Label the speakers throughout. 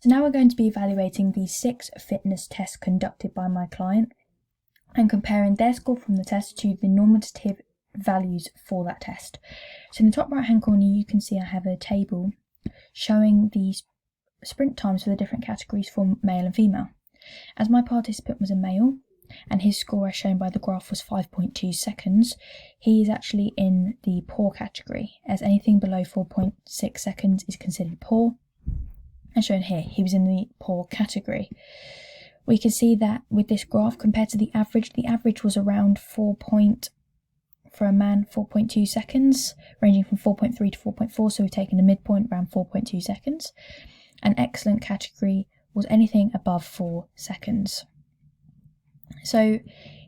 Speaker 1: So now we're going to be evaluating the 6 fitness tests conducted by my client and comparing their score from the test to the normative values for that test. So in the top right hand corner you can see I have a table showing the sprint times for the different categories for male and female. As my participant was a male and his score as shown by the graph was 5.2 seconds, he is actually in the poor category, as anything below 4.6 seconds is considered poor. As shown here, he was in the poor category. We can see that with this graph compared to the average was around for a man 4.2 seconds, ranging from 4.3 to 4.4, so we've taken a midpoint around 4.2 seconds. An excellent category was anything above 4 seconds. So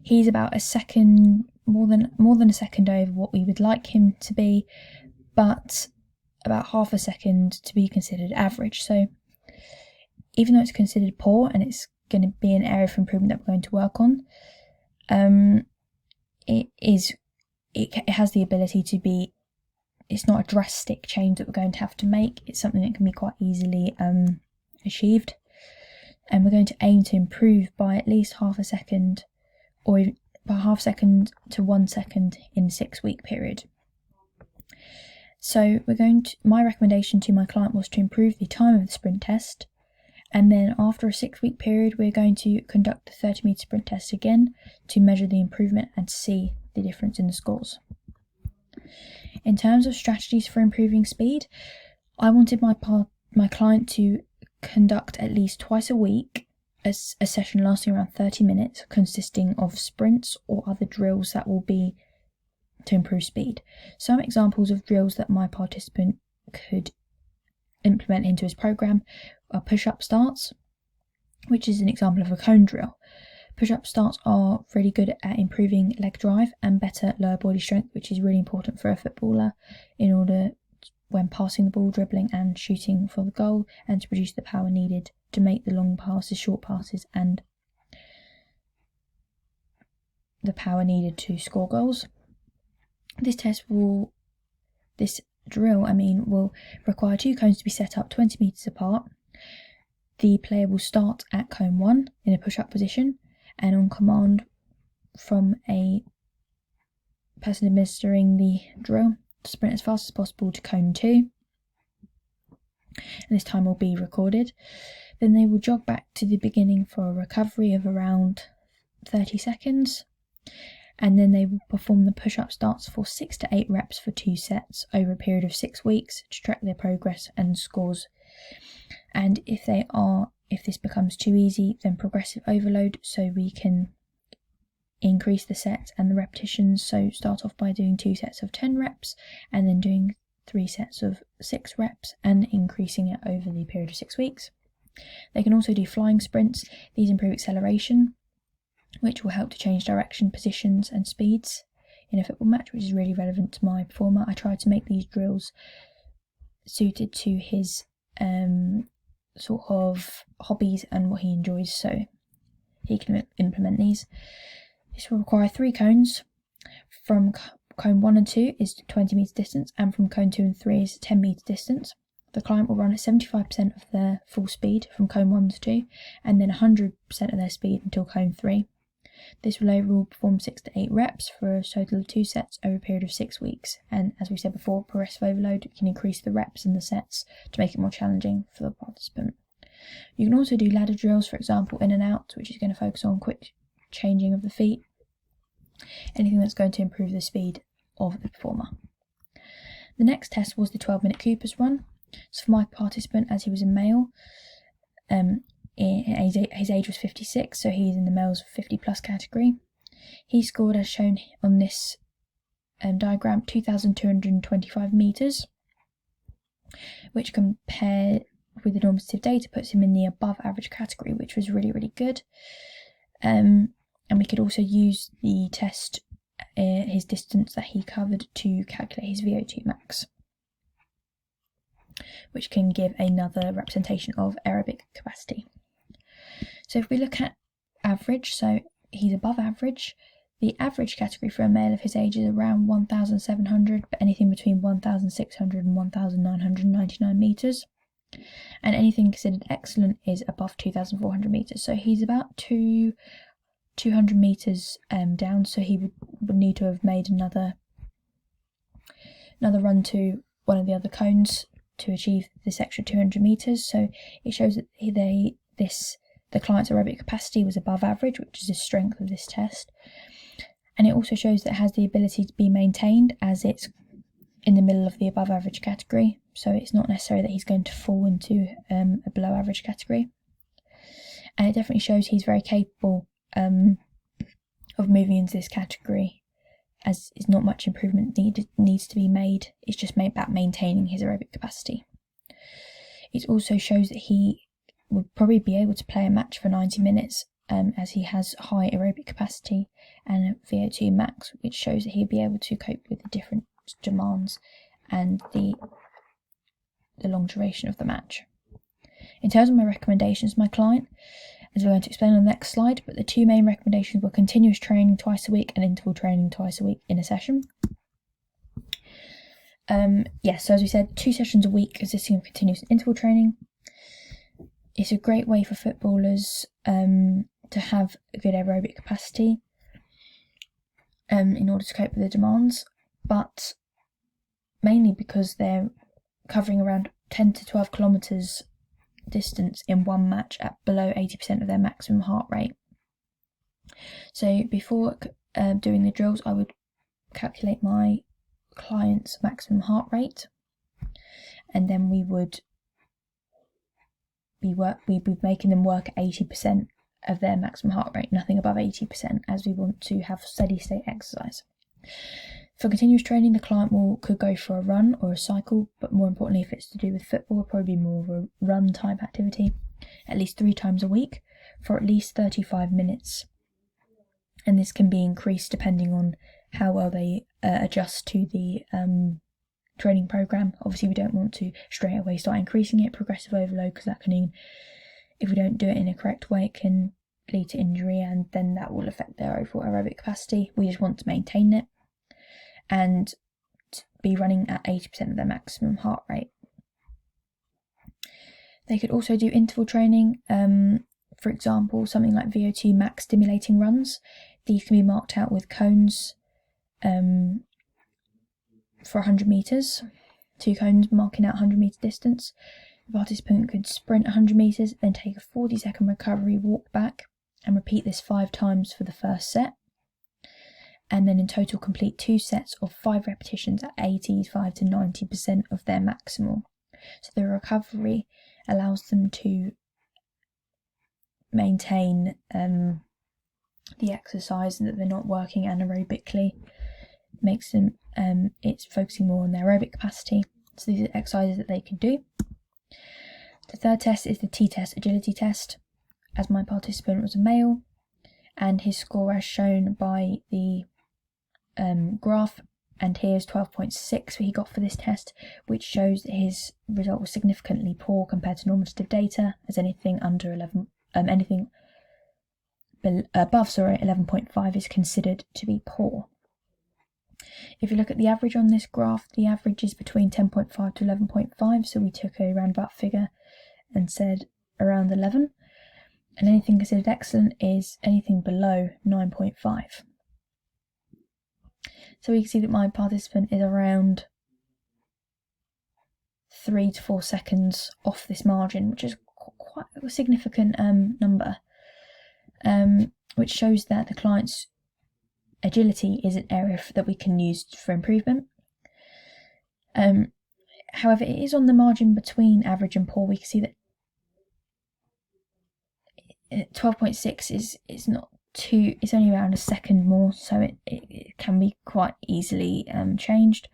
Speaker 1: he's about a second, more than a second over what we would like him to be, but about half a second to be considered average. So even though it's considered poor and it's going to be an area of improvement that we're going to work on, it has the ability to be, it's not a drastic change that we're going to have to make. It's something that can be quite easily achieved, and we're going to aim to improve by at least half a second, or by half second to 1 second in a 6-week period. So my recommendation to my client was to improve the time of the sprint test, and then after a 6-week period we're going to conduct the 30-metre sprint test again to measure the improvement and see the difference in the scores. In terms of strategies for improving speed, I wanted my client to conduct at least twice a week a session lasting around 30 minutes, consisting of sprints or other drills that will be to improve speed. Some examples of drills that my participant could implement into his program are push-up starts, which is an example of a cone drill. Push-up starts are really good at improving leg drive and better lower body strength, which is really important for a footballer in order when passing the ball, dribbling and shooting for the goal, and to produce the power needed to make the long passes, short passes and the power needed to score goals. This drill will require 2 cones to be set up 20 metres apart. The player will start at cone 1 in a push-up position, and on command from a person administering the drill, sprint as fast as possible to cone 2, and this time will be recorded. Then they will jog back to the beginning for a recovery of around 30 seconds, and then they will perform the push-up starts for 6 to 8 reps for 2 sets over a period of 6 weeks to track their progress and scores. And if this becomes too easy, then progressive overload, so we can increase the sets and the repetitions. So start off by doing 2 sets of 10 reps and then doing 3 sets of 6 reps and increasing it over the period of 6 weeks. They can also do flying sprints. These improve acceleration, which will help to change direction, positions and speeds in a football match, which is really relevant to my performer. I try to make these drills suited to his sort of hobbies and what he enjoys, so he can implement these. This will require 3 cones. From cone 1 and 2 is 20 metre distance, and from cone 2 and 3 is 10 metre distance. The client will run at 75% of their full speed from cone 1 to 2, and then 100% of their speed until cone 3. This will overall perform 6 to 8 reps for a total of 2 sets over a period of 6 weeks. And as we said before, progressive overload can increase the reps and the sets to make it more challenging for the participant. You can also do ladder drills, for example, in and out, which is going to focus on quick changing of the feet. Anything that's going to improve the speed of the performer. The next test was the 12-minute Cooper's run. So for my participant, as he was a male, his age was 56, so he's in the males 50 plus category. He scored, as shown on this diagram, 2,225 metres, which compared with the normative data puts him in the above average category, which was really, really good. And we could also use the test, his distance that he covered, to calculate his VO2 max, which can give another representation of aerobic capacity. So if we look at average, so he's above average. The average category for a male of his age is around 1,700, but anything between 1,600 and 1,999 metres. And anything considered excellent is above 2,400 metres. So he's about 200 metres down, so he would need to have made another run to one of the other cones to achieve this extra 200 metres. So it shows that the client's aerobic capacity was above average, which is the strength of this test. And it also shows that it has the ability to be maintained as it's in the middle of the above average category. So it's not necessary that he's going to fall into a below average category. And it definitely shows he's very capable of moving into this category, as is not much improvement needs to be made. It's just about maintaining his aerobic capacity. It also shows that he would probably be able to play a match for 90 minutes as he has high aerobic capacity and VO2 max, which shows that he'd be able to cope with the different demands and the long duration of the match. In terms of my recommendations to my client, as we're going to explain on the next slide, but the two main recommendations were continuous training twice a week and interval training twice a week in a session. So as we said, 2 sessions a week consisting of continuous interval training. It's a great way for footballers to have a good aerobic capacity in order to cope with the demands, but mainly because they're covering around 10 to 12 kilometres distance in one match at below 80% of their maximum heart rate. So before doing the drills, I would calculate my client's maximum heart rate, and then we would be making them work at 80% of their maximum heart rate, nothing above 80%, as we want to have steady state exercise. For continuous training, the client could go for a run or a cycle, but more importantly, if it's to do with football, it'll probably be more of a run type activity, at least 3 times a week for at least 35 minutes. And this can be increased depending on how well they adjust to the training program. Obviously, we don't want to straight away start increasing it, progressive overload, because that can, if we don't do it in a correct way, it can lead to injury, and then that will affect their overall aerobic capacity. We just want to maintain it and be running at 80% of their maximum heart rate. They could also do interval training, for example, something like VO2 max stimulating runs. These can be marked out with cones for 100 metres, 2 cones marking out 100 metre distance. The participant could sprint 100 metres, then take a 40-second recovery walk back, and repeat this 5 times for the first set. And then in total complete 2 sets of 5 repetitions at 85 to 90% of their maximal. So the recovery allows them to maintain the exercise and that they're not working anaerobically. Makes them it's focusing more on their aerobic capacity. So these are exercises that they can do. The third test is the T-test agility test. As my participant was a male, and his score as shown by the graph, and here's 12.6 he got for this test, which shows that his result was significantly poor compared to normative data, as anything under 11, anything above 11.5 is considered to be poor. If you look at the average on this graph, the average is between 10.5 to 11.5, so we took a roundabout figure and said around 11, and anything considered excellent is anything below 9.5. So we can see that my participant is around 3 to 4 seconds off this margin, which is quite a significant number, which shows that the client's agility is an area that we can use for improvement. However, it is on the margin between average and poor. We can see that 12.6 is not too, it's only around a second more, so it can be quite easily changed,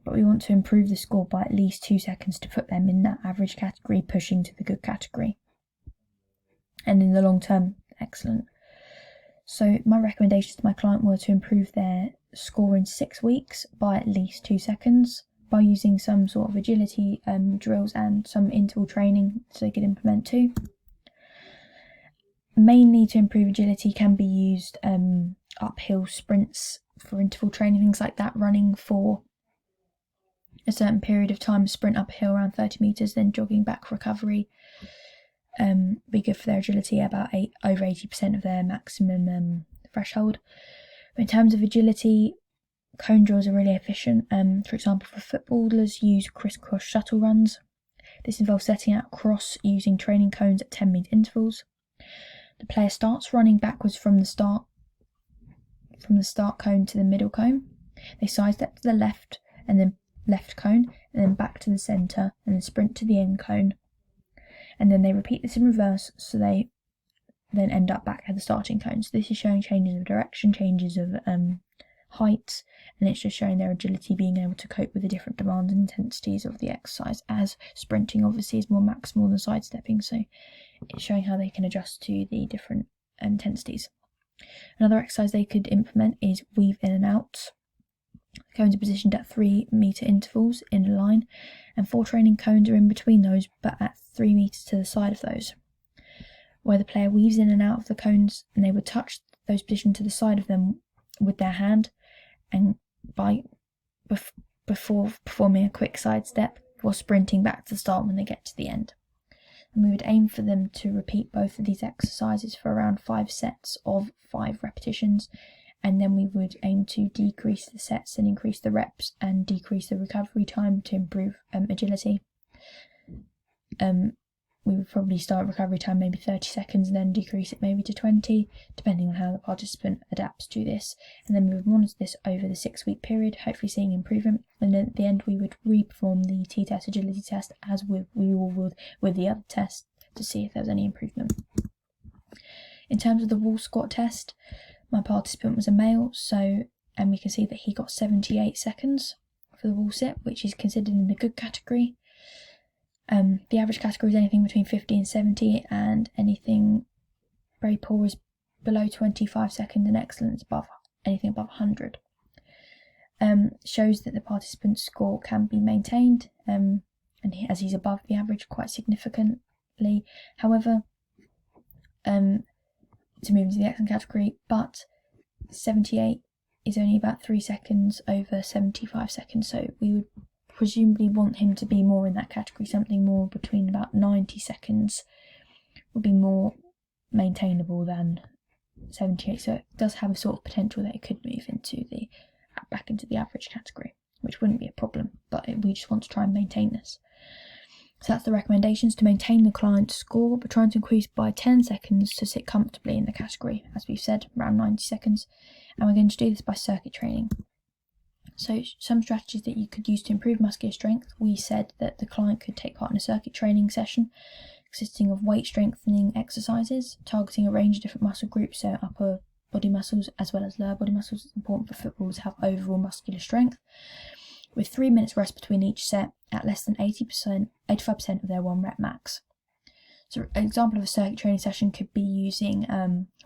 Speaker 1: but we want to improve the score by at least 2 seconds to put them in that average category, pushing to the good category, and in the long term, excellent. So my recommendations to my client were to improve their score in 6 weeks by at least 2 seconds by using some sort of agility drills and some interval training so they could implement too. Mainly to improve agility can be used uphill sprints for interval training, things like that, running for a certain period of time, sprint up a hill around 30 metres, then jogging back recovery. Be good for their agility, about over 80% of their maximum threshold. But in terms of agility, cone drills are really efficient. For example, for footballers, use crisscross shuttle runs. This involves setting out across using training cones at 10-metre intervals. The player starts running backwards from the start cone to the middle cone. They sidestep to the left and then left cone, and then back to the centre, and then sprint to the end cone. And then they repeat this in reverse, so they then end up back at the starting cone. So this is showing changes of direction, changes of height, and it's just showing their agility, being able to cope with the different demands and intensities of the exercise, as sprinting obviously is more maximal than sidestepping, so it's showing how they can adjust to the different intensities. Another exercise they could implement is weave in and out. The cones are positioned at 3-metre intervals in a line, and 4 training cones are in between those, but at 3 metres to the side of those, where the player weaves in and out of the cones, and they would touch those positioned to the side of them with their hand, and before performing a quick sidestep before sprinting back to the start when they get to the end. And we would aim for them to repeat both of these exercises for around 5 sets of 5 repetitions, and then we would aim to decrease the sets and increase the reps and decrease the recovery time to improve agility. We would probably start recovery time maybe 30 seconds and then decrease it maybe to 20, depending on how the participant adapts to this. And then we would monitor this over the 6-week period, hopefully seeing improvement. And then at the end we would re-perform the T-test agility test as we will with the other tests to see if there's any improvement. In terms of the wall squat test, my participant was a male, and we can see that he got 78 seconds for the wall sit, which is considered in the good category. The average category is anything between 50 and 70, and anything very poor is below 25 seconds, and excellent is anything above 100. Shows that the participant's score can be maintained, and as he's above the average quite significantly. However, to move into the excellent category, but 78 is only about 3 seconds over 75 seconds, so we would presumably want him to be more in that category. Something more between about 90 seconds would be more maintainable than 78, so it does have a sort of potential that it could move back into the average category, which wouldn't be a problem, but we just want to try and maintain this. So that's the recommendations: to maintain the client's score, but trying to increase by 10 seconds to sit comfortably in the category, as we've said, around 90 seconds. And we're going to do this by circuit training. So some strategies that you could use to improve muscular strength: we said that the client could take part in a circuit training session consisting of weight strengthening exercises, targeting a range of different muscle groups, so upper body muscles as well as lower body muscles. It's important for footballers to have overall muscular strength, with 3 minutes rest between each set at less than 85% of their 1 rep max. So an example of a circuit training session could be using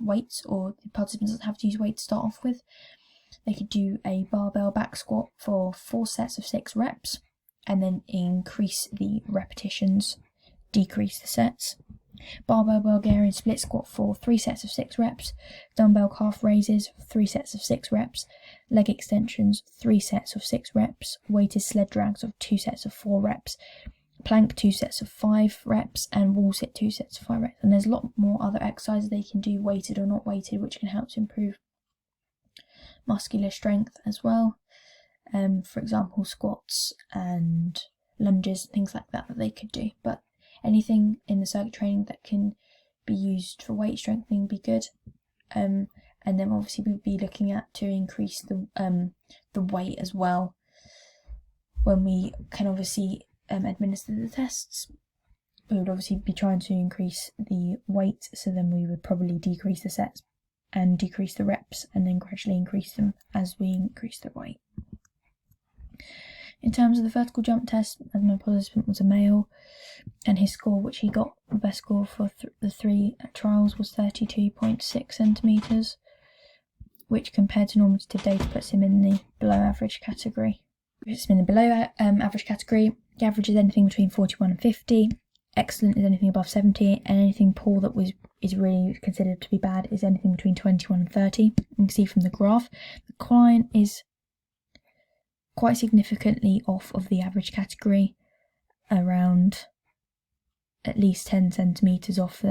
Speaker 1: weights, or the participants doesn't have to use weight to start off with. They could do a barbell back squat for 4 sets of 6 reps, and then increase the repetitions, decrease the sets. Barbell Bulgarian split squat for 3 sets of 6 reps. Dumbbell calf raises for 3 sets of 6 reps. Leg extensions, 3 sets of 6 reps. Weighted sled drags of 2 sets of 4 reps. Plank 2 sets of 5 reps, and wall sit 2 sets of 5 reps. And there's a lot more other exercises they can do, weighted or not weighted, which can help to improve muscular strength as well. For example, squats and lunges, things like that they could do. But anything in the circuit training that can be used for weight strengthening would be good. And then obviously we'd be looking at to increase the weight as well. When we can obviously administer the tests, we would obviously be trying to increase the weight, so then we would probably decrease the sets and decrease the reps, and then gradually increase them as we increase the weight. In terms of the vertical jump test, as my participant was a male, and his score, which he got the best score for the 3 trials, was 32.6 centimetres, which compared to normative data puts him in the below average category. It's in the below average category. The average is anything between 41 and 50. Excellent is anything above 70, and anything poor that is really considered to be bad is anything between 21 and 30. You can see from the graph, the client is quite significantly off of the average category, around at least 10 centimetres off